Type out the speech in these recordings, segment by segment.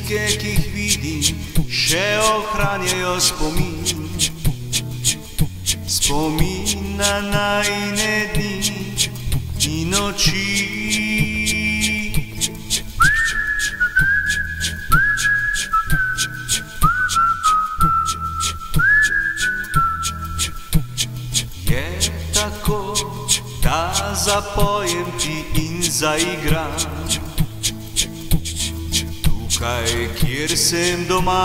Slike, ki jih vidim, še ohranjajo spomin. Spomin na najine dni in noči. Je tako, da zapojem ti in zaigram tukaj, kjer sem doma,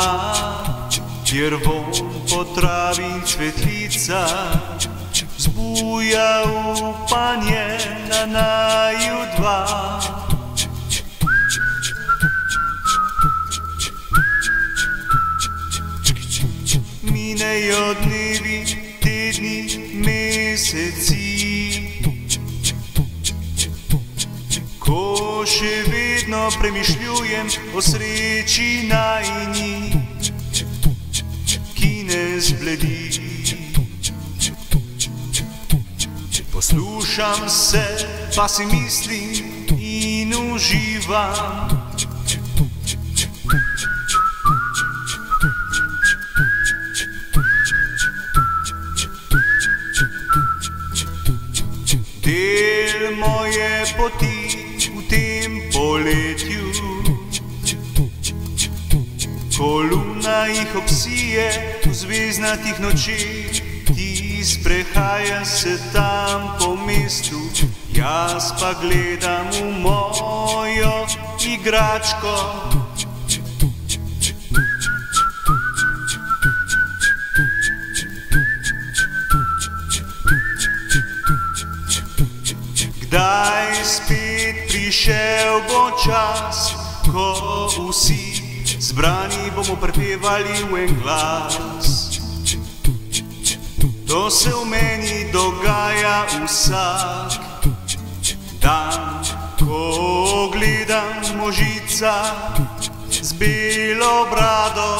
kjer vonj po travi in cvetlica zbuja upanje na naju dva. Minejo dnevi, tedni, meseci, ko še vedno premišljujem o sreči najini, ki ne zbledi. Poslušam se, pa si mislim in uživam. Del moje poti v tem poletju, ko luna jih obsije v zvezdnatih nočeh, ti sprehaja se tam po mestu, jaz pa gledam v mojo igračko. Kdaj spet prišel bo čas, ko vsi zbrani bomo prepevali v en glas. To se v meni dogaja vsak dan, ko gledam možica z belo brado